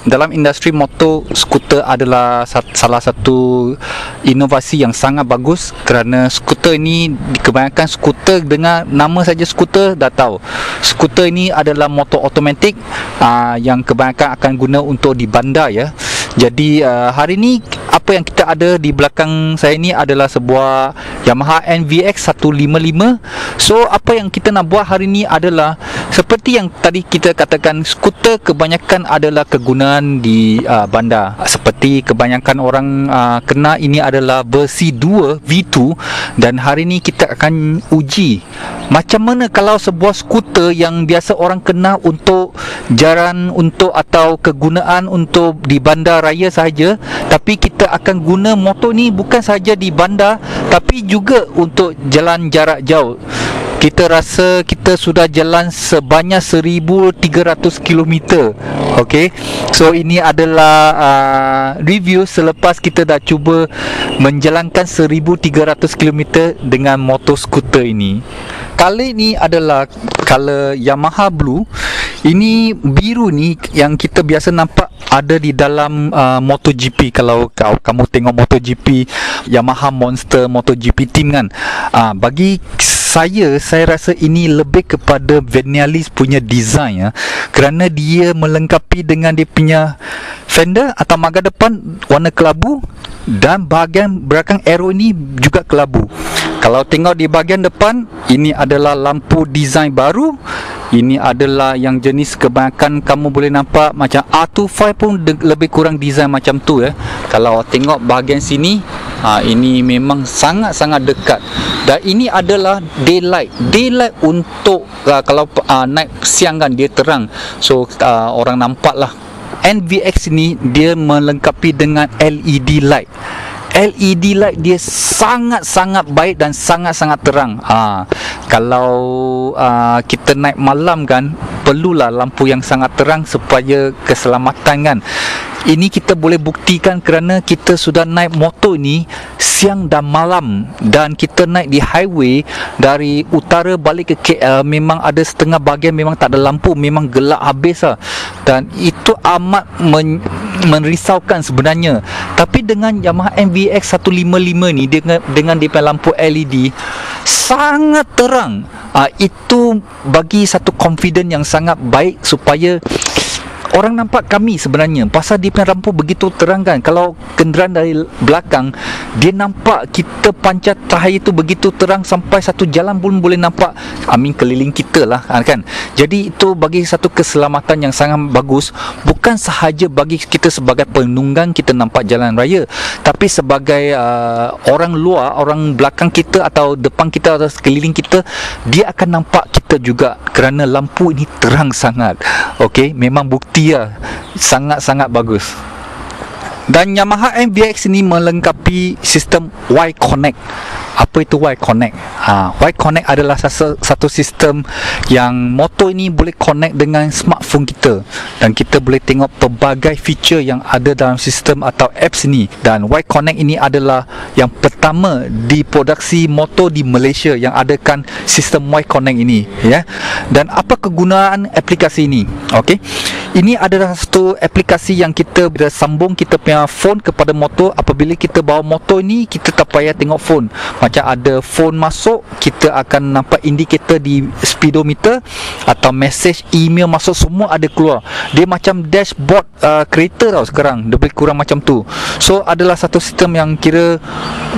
dalam industri motor, skuter adalah salah satu inovasi yang sangat bagus, kerana skuter ini kebanyakan skuter dengar nama saja skuter dah tahu. Skuter ini adalah motor automatik yang kebanyakan akan guna untuk di bandar ya. Jadi hari ini apa yang kita ada di belakang saya ni adalah sebuah Yamaha NVX 155. So apa yang kita nak buat hari ni adalah seperti yang tadi kita katakan, skuter kebanyakan adalah kegunaan di bandar. Seperti kebanyakan orang kenal, ini adalah versi 2 V2, dan hari ni kita akan uji macam mana kalau sebuah skuter yang biasa orang kenal untuk jalan atau kegunaan untuk di bandar raya sahaja, tapi kita akan guna motor ni bukan sahaja di bandar tapi juga untuk jalan jarak jauh. Kita rasa kita sudah jalan sebanyak 1,300 km. Okay, so ini adalah review selepas kita dah cuba menjalankan 1,300 km dengan motor skuter ini. Color ni adalah color Yamaha Blue. Ini biru ni yang kita biasa nampak ada di dalam MotoGP. Kalau kamu tengok MotoGP, Yamaha Monster MotoGP team kan, bagi saya rasa ini lebih kepada Vinales punya design ya, kerana dia melengkapi dengan dia punya fender atau marga depan warna kelabu, dan bahagian belakang aero ini juga kelabu. Kalau tengok di bahagian depan, ini adalah lampu design baru. Ini adalah yang jenis kebanyakan kamu boleh nampak macam R25 pun lebih kurang design macam tu ya. Kalau tengok bahagian sini, ini memang sangat-sangat dekat. Dan ini adalah daylight untuk kalau night siang kan dia terang, so orang nampak lah. NVX ini dia melengkapi dengan LED light. LED light dia sangat-sangat baik dan sangat-sangat terang. Kalau kita naik malam kan, perlulah lampu yang sangat terang supaya keselamatan kan. Ini kita boleh buktikan kerana kita sudah naik motor ni siang dan malam, dan kita naik di highway dari utara balik ke KL, memang ada setengah bahagian memang tak ada lampu, memang gelap habis lah. Dan itu amat merisaukan sebenarnya. Tapi dengan Yamaha NVX 155 ni, dengan dia punya lampu LED sangat terang, itu bagi satu confidence yang sangat baik supaya orang nampak kami sebenarnya. Pasal dia punya lampu begitu terang kan, kalau kenderaan dari belakang, dia nampak kita pancar cahaya itu begitu terang sampai satu jalan pun boleh nampak keliling kita lah kan. Jadi itu bagi satu keselamatan yang sangat bagus, bukan sahaja bagi kita sebagai penunggang kita nampak jalan raya, tapi sebagai orang luar, orang belakang kita atau depan kita atau sekeliling kita, dia akan nampak kita juga kerana lampu ini terang sangat. Okey, memang bukti ya, sangat-sangat bagus. Dan Yamaha NVX ini melengkapi sistem Y Connect. Apa itu Y Connect? Y Connect adalah satu sistem yang motor ini boleh connect dengan smartphone kita, dan kita boleh tengok pelbagai feature yang ada dalam sistem atau apps ini. Dan Y Connect ini adalah yang pertama diproduksi motor di Malaysia yang adakan sistem Y Connect ini ya. Dan apa kegunaan aplikasi ini? Okey, ini adalah satu aplikasi yang kita bila sambung kita punya phone kepada motor. Apabila kita bawa motor ini, kita tak payah tengok phone. Macam ada phone masuk, kita akan nampak indikator di speedometer atau message email masuk, semua ada keluar. Dia macam dashboard kereta tau sekarang, lebih kurang macam tu. So adalah satu sistem yang kira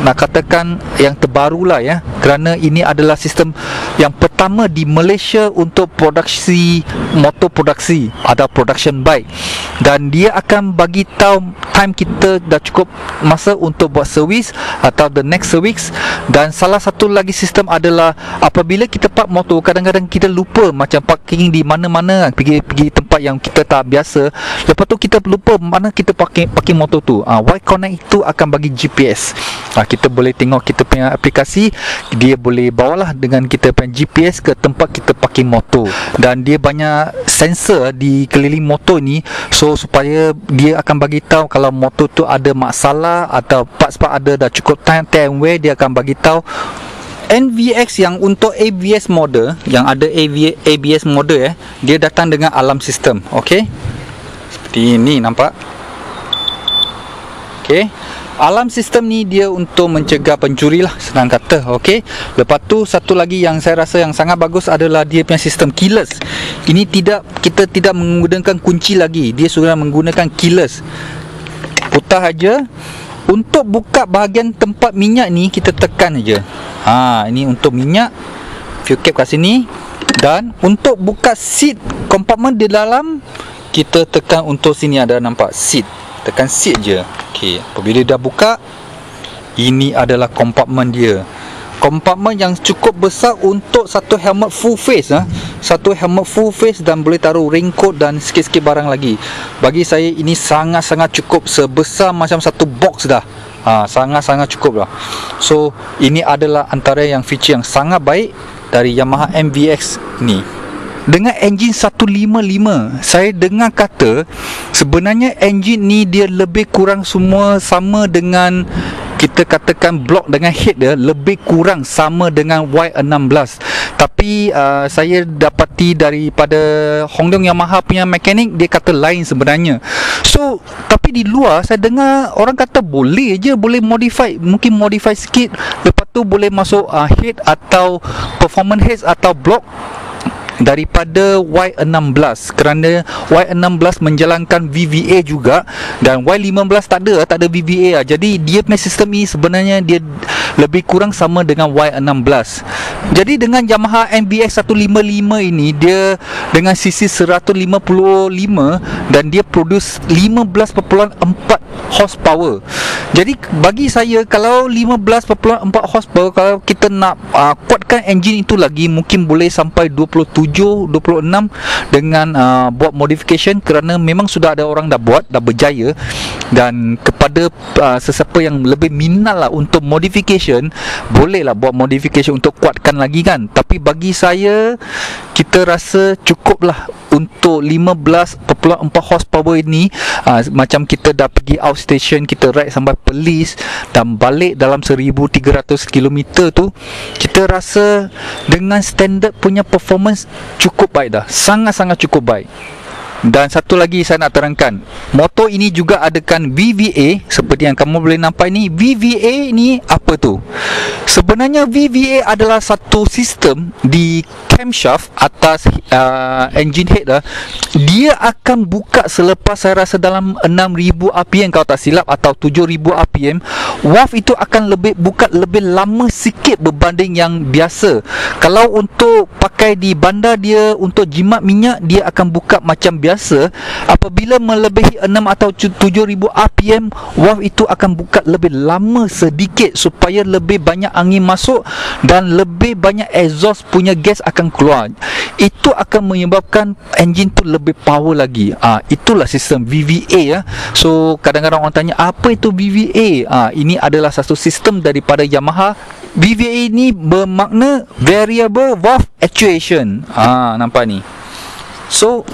nak katakan yang terbaru lah ya, kerana ini adalah sistem yang pertama di Malaysia untuk produksi motor produksi atau production bike, dan dia akan bagi tahu time kita dah cukup masa untuk buat servis atau the next service. Dan salah satu lagi sistem adalah apabila kita park motor, kadang-kadang kita lupa macam parking di mana-mana, pergi tempat yang kita tak biasa, lepas tu kita lupa mana kita parking motor tu. Y Connect itu akan bagi GPS. Kita boleh tengok kita punya aplikasi, dia boleh bawalah dengan kita punya GPS ke tempat kita parking motor. Dan dia banyak sensor di keliling motor ni, so supaya dia akan bagi tahu kalau motor tu ada masalah atau parts-parts ada dah cukup time and wear, dia akan bagi tahu. NVX yang untuk ABS model, yang ada ABS model dia datang dengan alarm sistem. Okey, Seperti ini, nampak? Okey. Alarm sistem ni dia untuk mencegah pencuri lah, senang kata. Okey. Lepas tu satu lagi yang saya rasa yang sangat bagus adalah dia punya sistem keyless. Ini kita tidak menggunakan kunci lagi. Dia sudah menggunakan keyless. Putar aja. Untuk buka bahagian tempat minyak ni kita tekan aja. Ini untuk minyak. Fuel cap kat sini. Dan untuk buka seat kompartmen di dalam, kita tekan untuk sini, ada nampak seat. Tekan seat je. Okey, apabila dah buka, ini adalah kompartmen dia. Kompartmen yang cukup besar untuk satu helmet full face. Satu helmet full face dan boleh taruh raincoat dan sikit-sikit barang lagi. Bagi saya ini sangat-sangat cukup, sebesar macam satu box dah. Sangat-sangat cukup lah. So ini adalah antara yang feature yang sangat baik dari Yamaha MVX ni. Dengan enjin 155, saya dengar kata sebenarnya enjin ni dia lebih kurang semua sama dengan, kita katakan blok dengan head dia lebih kurang sama dengan Y16. Tapi saya dapati daripada Hongdong Yamaha punya mekanik, dia kata lain sebenarnya. So tapi di luar saya dengar orang kata boleh je, boleh modify, mungkin modify sikit, lepas tu boleh masuk head atau performance head atau blok daripada Y16, kerana Y16 menjalankan VVA juga dan Y15 tak ada VVA lah. Jadi dia punya sistem ni sebenarnya dia lebih kurang sama dengan Y16. Jadi dengan Yamaha MVX 155 ini, dia dengan sisi 155 dan dia produce 15.4 horsepower. Jadi bagi saya, kalau 15.4 horsepower, kalau kita nak kuatkan enjin itu lagi, mungkin boleh sampai 27, 26 dengan buat modification, kerana memang sudah ada orang dah buat, dah berjaya. Dan kepada sesiapa yang lebih minat lah untuk modification, bolehlah buat modification untuk kuatkan lagi kan. Tapi bagi saya, kita rasa cukup lah untuk 15.4 horsepower ini. Macam kita dah pergi outstation, kita ride sampai Perlis dan balik dalam 1300 km tu, kita rasa dengan standard punya performance cukup baik dah, sangat-sangat cukup baik. Dan satu lagi saya nak terangkan, motor ini juga adakan VVA. Seperti yang kamu boleh nampak ni, VVA ni apa tu? Sebenarnya VVA adalah satu sistem di camshaft atas engine head lah. Dia akan buka selepas saya rasa dalam 6000 rpm kalau tak silap, atau 7000 rpm. Valve itu akan buka lebih lama sikit berbanding yang biasa. Kalau untuk pakai di bandar, dia untuk jimat minyak, dia akan buka macam biasa. Apabila melebihi 6 atau 7000 rpm, valve itu akan buka lebih lama sedikit supaya lebih banyak angin masuk dan lebih banyak exhaust punya gas akan keluar. Itu akan menyebabkan enjin tu lebih power lagi. Itulah sistem VVA ya. So kadang-kadang orang tanya, apa itu VVA? Ini adalah satu sistem daripada Yamaha. VVA ini bermakna Variable Valve Actuation. Nampak ni. So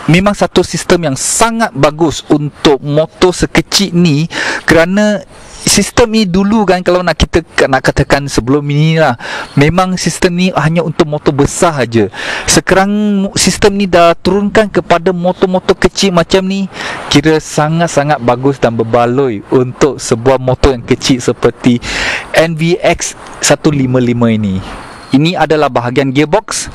memang satu sistem yang sangat bagus untuk motor sekecil ni, kerana sistem ni dulu kan, kalau nak kita nak katakan sebelum ini lah, memang sistem ni hanya untuk motor besar saja. Sekarang sistem ni dah turunkan kepada motor-motor kecil macam ni, kira sangat-sangat bagus dan berbaloi untuk sebuah motor yang kecil seperti NVX 155 ini. Ini adalah bahagian gearbox,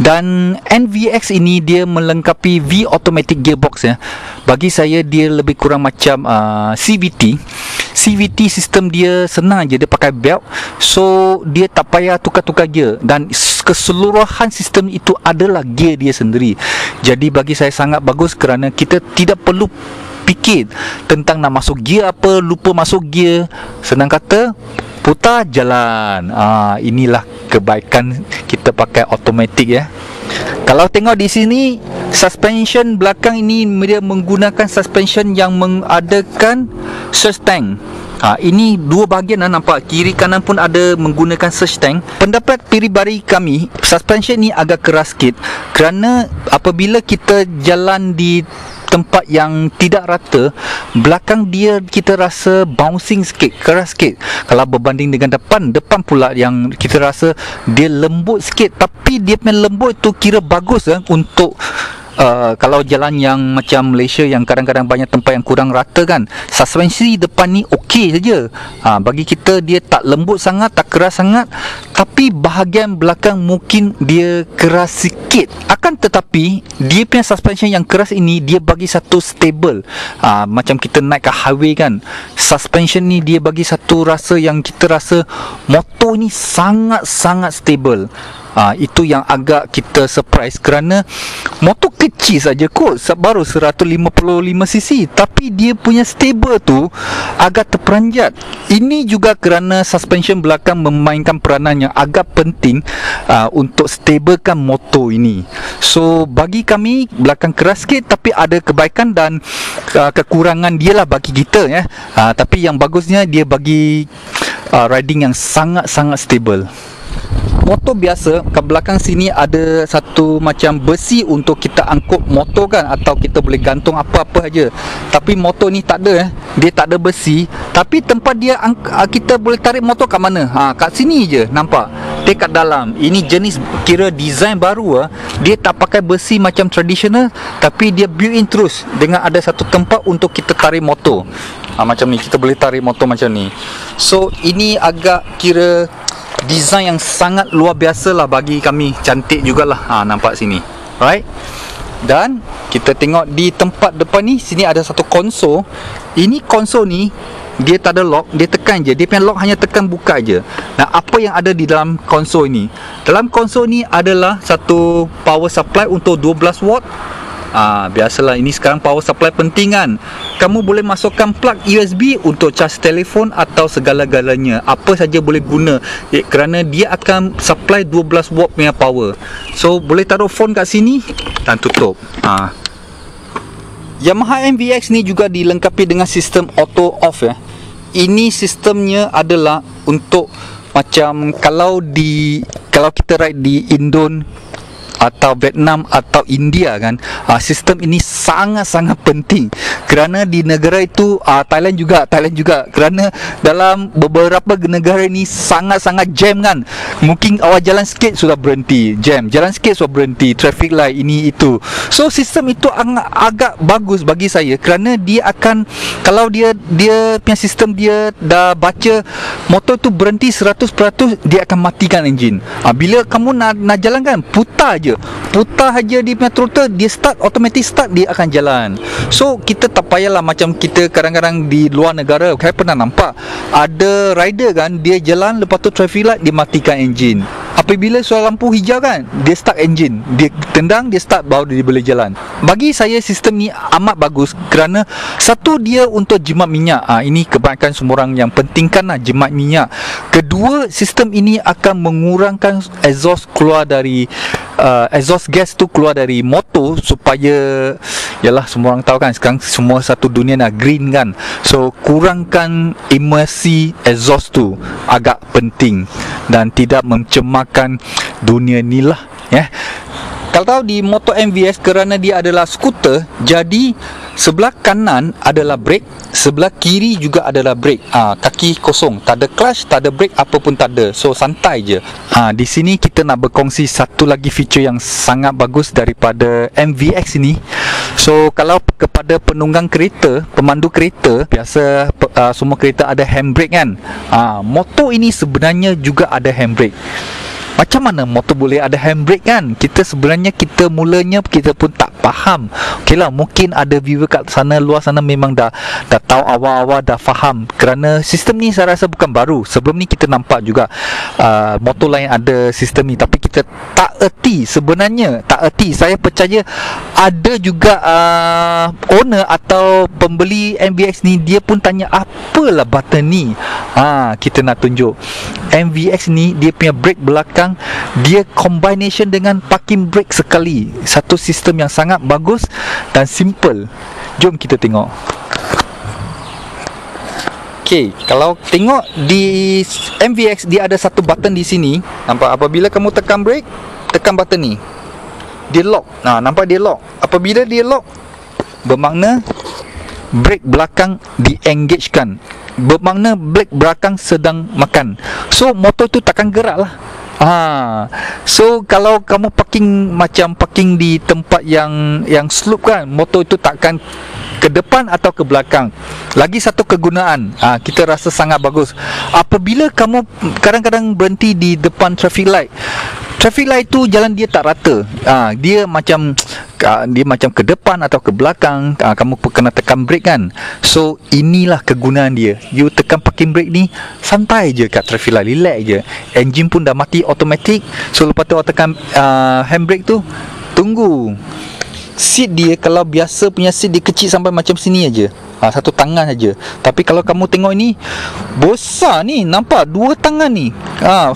dan NVX ini dia melengkapi V automatic gearbox ya. Bagi saya dia lebih kurang macam CVT. CVT sistem dia senang je, dia pakai belt, so dia tak payah tukar-tukar gear, dan keseluruhan sistem itu adalah gear dia sendiri. Jadi bagi saya sangat bagus, kerana kita tidak perlu fikir tentang nak masuk gear apa, lupa masuk gear, senang kata putar jalan. Inilah kebaikan kita pakai automatic ya. Kalau tengok di sini, suspension belakang ini dia menggunakan suspension yang mengadakan surge tank. Ini dua bahagian nampak, kiri kanan pun ada menggunakan surge tank. Pendapat peribadi kami, suspension ni agak keras sikit, kerana apabila kita jalan di tempat yang tidak rata, belakang dia kita rasa bouncing sikit, keras sikit. Kalau berbanding dengan depan pula yang kita rasa dia lembut sikit. Tapi dia punya lembut tu kira bagus untuk kalau jalan yang macam Malaysia yang kadang-kadang banyak tempat yang kurang rata kan, suspensi depan ni okey saja. Bagi kita dia tak lembut sangat, tak keras sangat, tapi bahagian belakang mungkin dia keras sikit. Akan tetapi dia punya suspension yang keras ini dia bagi satu stable. Macam kita naik ke highway kan, suspension ni dia bagi satu rasa yang kita rasa motor ni sangat-sangat stable. Itu yang agak kita surprise, kerana motor kecil saja kot, baru 155cc, tapi dia punya stable tu agak terperanjat. Ini juga kerana suspension belakang memainkan peranan yang agak penting untuk stablekan motor ini. So bagi kami belakang keras sikit, tapi ada kebaikan dan kekurangan dia lah bagi kita ya. Tapi yang bagusnya dia bagi riding yang sangat-sangat stable. Motor biasa kat belakang sini ada satu macam besi untuk kita angkut motor kan, atau kita boleh gantung apa-apa aja. Tapi motor ni tak ada dia tak ada besi, tapi tempat dia kita boleh tarik motor kat mana? Kat sini je nampak. Dia kat dalam. Ini jenis kira design baru dia tak pakai besi macam tradisional, tapi dia built in terus dengan ada satu tempat untuk kita tarik motor. Macam ni kita boleh tarik motor macam ni. So ini agak kira design yang sangat luar biasa lah bagi kami. Cantik jugalah. Nampak sini. Right? Dan kita tengok di tempat depan ni, sini ada satu konsol. Ini konsol ni dia tak ada lock, dia tekan je. Dia punya lock hanya tekan buka je. Nah, apa yang ada di dalam konsol ini? Dalam konsol ni adalah satu power supply untuk 12 watt. Biasalah ini sekarang power supply penting kan. Kamu boleh masukkan plug USB untuk charge telefon atau segala-galanya. Apa saja boleh guna kerana dia akan supply 12 watt punya power. So boleh taruh phone kat sini dan tutup. Yamaha MVX ni juga dilengkapi dengan sistem auto off ya. Ini sistemnya adalah untuk macam kalau kita ride di Indon atau Vietnam atau India kan, sistem ini sangat-sangat penting kerana di negara itu Thailand juga kerana dalam beberapa negara ini sangat-sangat jam kan. Mungkin awak jalan sikit sudah berhenti jam, jalan sikit sudah berhenti, traffic light ini itu. So sistem itu agak bagus bagi saya kerana dia akan, kalau dia punya sistem dia dah baca motor tu berhenti 100%, dia akan matikan enjin. Bila kamu nak jalan kan, putar aja dia punya throttle, dia start, automatic start, dia akan jalan. So kita tak payahlah macam kita kadang-kadang di luar negara. Saya pernah nampak ada rider kan, dia jalan lepas tu traffic light dia matikan enjin. Apabila suara lampu hijau kan, dia start enjin, dia tendang, dia start, baru dia boleh jalan. Bagi saya sistem ni amat bagus kerana satu, dia untuk jimat minyak. Ini kebanyakan semua orang yang pentingkan lah, jimat minyak. Kedua, sistem ini akan mengurangkan exhaust keluar dari exhaust gas tu keluar dari motor, supaya yalah semua orang tahu kan sekarang semua satu dunia nak green kan. So kurangkan emisi exhaust tu agak penting dan tidak mencemarkan dunia ni lah ya. Kalau tahu di motor MVX, kerana dia adalah skuter, jadi sebelah kanan adalah brake, sebelah kiri juga adalah brake. Kaki kosong, tak ada clutch, tak ada brake, apa pun tak ada. So santai je. Di sini kita nak berkongsi satu lagi feature yang sangat bagus daripada MVX ini. So kalau kepada penunggang kereta, pemandu kereta, biasa semua kereta ada handbrake kan. Motor ini sebenarnya juga ada handbrake. Macam mana motor boleh ada handbrake kan? Kita mulanya kita pun tak faham. Okeylah, mungkin ada viewer kat sana, luar sana memang dah tahu, awal-awal dah faham. Kerana sistem ni saya rasa bukan baru. Sebelum ni kita nampak juga motor lain ada sistem ni, tapi kita tak erti sebenarnya. Tak erti. Saya percaya ada juga owner atau pembeli MVX ni, dia pun tanya apalah button ni. Kita nak tunjuk. MVX ni dia punya brake belakang, dia combination dengan parking brake sekali. Satu sistem yang sangat bagus dan simple. Jom kita tengok. Okay, kalau tengok di MVX, dia ada satu button di sini. Nampak? Apabila kamu tekan brake, tekan button ni, dia lock. Nampak dia lock. Apabila dia lock, bermakna brake belakang di-engagekan, bermakna brake belakang sedang makan. So motor tu takkan gerak lah. So kalau kamu parking di tempat yang slope kan, motor itu takkan ke depan atau ke belakang. Lagi satu kegunaan, kita rasa sangat bagus. Apabila kamu kadang-kadang berhenti di depan traffic light tu jalan dia tak rata. Dia macam ke depan atau ke belakang, kamu kena tekan brake kan. So inilah kegunaan dia. You tekan parking brake ni, santai je kat traffic light, relax je. Engine pun dah mati automatic. So lepas tu tekan handbrake tu, tunggu. Seat dia kalau biasa punya seat dia kecil sampai macam sini aja. Satu tangan saja. Tapi kalau kamu tengok ini besar ni, nampak dua tangan ni.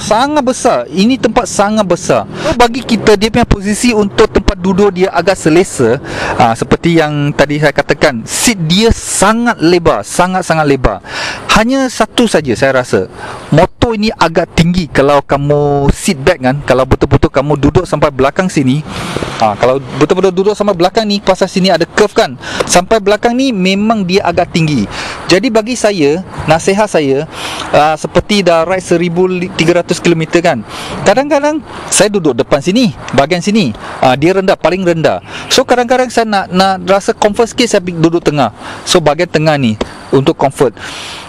Sangat besar. Ini tempat sangat besar. So, bagi kita dia punya posisi untuk tempat duduk dia agak selesa. Seperti yang tadi saya katakan, seat dia sangat lebar, sangat-sangat lebar. Hanya satu saja saya rasa, motor ini agak tinggi. Kalau kamu seat back kan, kalau betul-betul kamu duduk sampai belakang sini, kalau betul-betul duduk sampai belakang ni, pasal sini ada curve kan, sampai belakang ni memang dia agak tinggi. Jadi bagi saya, nasihat saya, seperti dah ride 1300 km kan, kadang-kadang saya duduk depan sini, bahagian sini, dia rendah, paling rendah. So kadang-kadang saya nak rasa comfort sikit, saya duduk tengah. So bahagian tengah ni untuk comfort.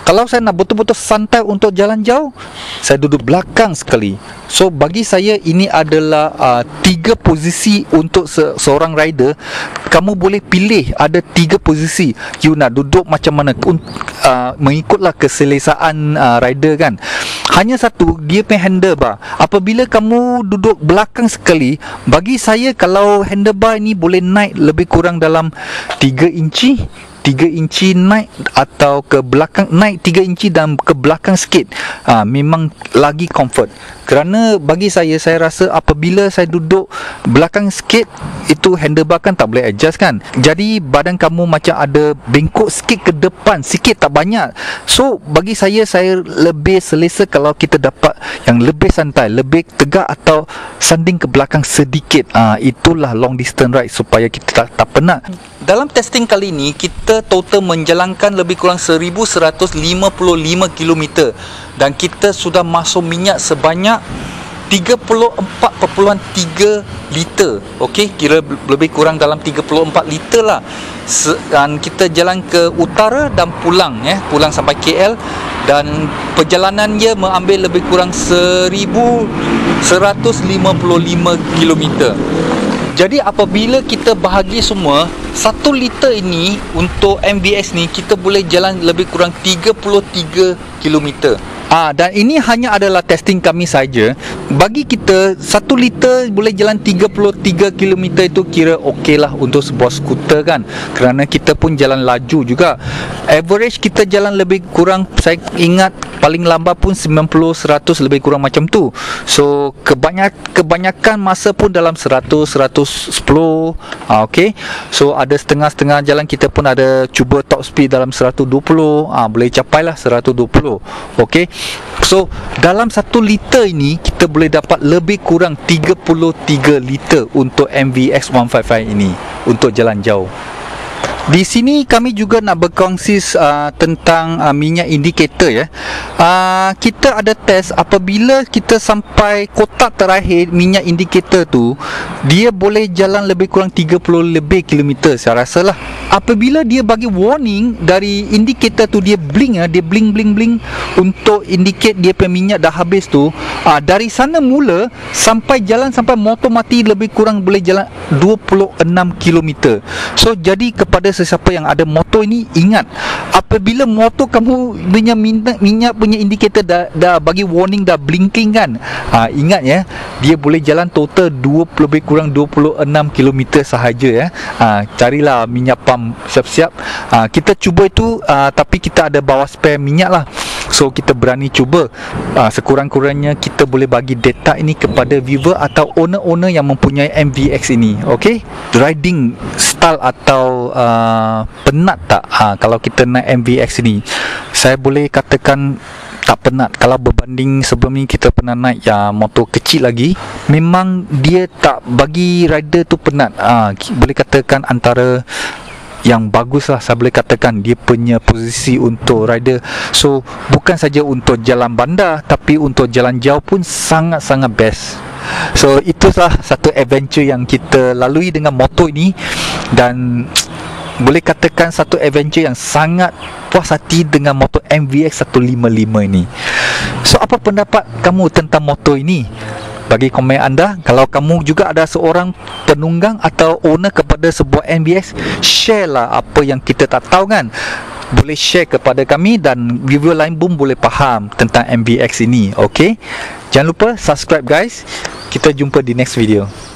Kalau saya nak betul-betul santai untuk jalan jauh, saya duduk belakang sekali. So bagi saya ini adalah 3 posisi untuk seorang rider. Kamu boleh pilih ada 3 posisi. You nak duduk macam mana, mengikutlah keselesaan rider kan. Hanya satu, dia punya handlebar. Apabila kamu duduk belakang sekali, bagi saya kalau handlebar ni boleh naik lebih kurang dalam 3 inci naik atau ke belakang, naik 3 inci dan ke belakang sikit, memang lagi comfort. Kerana bagi saya rasa apabila saya duduk belakang sikit, itu handlebar kan tak boleh adjust kan. Jadi badan kamu macam ada bengkok sikit ke depan, sikit tak banyak. So bagi saya lebih selesa kalau kita dapat yang lebih santai, lebih tegak atau sanding ke belakang sedikit. Itulah long distance ride supaya kita tak penat. Dalam testing kali ini, kita total menjalankan lebih kurang 1155 km dan kita sudah masuk minyak sebanyak 34.3 liter. Okey, kira lebih kurang dalam 34 liter lah. Dan kita jalan ke utara dan pulang sampai KL, dan perjalanannya mengambil lebih kurang 1155 km. Jadi apabila kita bahagi semua, 1 liter ini untuk MVX ni kita boleh jalan lebih kurang 33 km. Dan ini hanya adalah testing kami saja. Bagi kita 1 liter boleh jalan 33 km itu kira okey lah untuk sebuah skuter kan. Kerana kita pun jalan laju juga. Average kita jalan lebih kurang, saya ingat paling lambat pun 90-100 lebih kurang macam tu. So kebanyakan masa pun dalam 100-110. Okey. So ada setengah-setengah jalan kita pun ada cuba top speed dalam 120. Boleh capailah 120. Okey. So dalam 1 liter ini kita boleh dapat lebih kurang 33 liter untuk MVX 155 ini untuk jalan jauh. Di sini kami juga nak berkongsi tentang minyak indikator kita ada test. Apabila kita sampai kotak terakhir minyak indikator tu, dia boleh jalan lebih kurang 30 lebih kilometer saya rasa lah. Apabila dia bagi warning dari indikator tu, dia blink dia blink untuk indicate dia punya minyak dah habis tu, dari sana mula sampai jalan sampai motor mati lebih kurang boleh jalan 26 kilometer. So jadi kepada sesiapa yang ada motor ini, ingat apabila motor kamu punya minyak punya indikator dah bagi warning, dah blinking kan, ingat dia boleh jalan total lebih kurang 26 km sahaja carilah minyak pump siap-siap. Kita cuba itu, tapi kita ada bawa spare minyak lah. So kita berani cuba. Sekurang-kurangnya kita boleh bagi data ini kepada viewer atau owner-owner yang mempunyai MVX ini. Okay, riding style atau penat tak kalau kita naik MVX ini? Saya boleh katakan tak penat. Kalau berbanding sebelum ni kita pernah naik motor kecil lagi, memang dia tak bagi rider tu penat. Boleh katakan antara yang bagus lah, saya boleh katakan dia punya posisi untuk rider. So bukan saja untuk jalan bandar, tapi untuk jalan jauh pun sangat-sangat best. So itulah satu adventure yang kita lalui dengan motor ini, dan boleh katakan satu adventure yang sangat puas hati dengan motor MVX 155 ini. So apa pendapat kamu tentang motor ini? Bagi komen anda. Kalau kamu juga ada seorang penunggang atau owner kepada sebuah MVX, share lah apa yang kita tak tahu kan. Boleh share kepada kami, dan viewer lain pun boleh faham tentang MVX ini. Okay, jangan lupa subscribe guys. Kita jumpa di next video.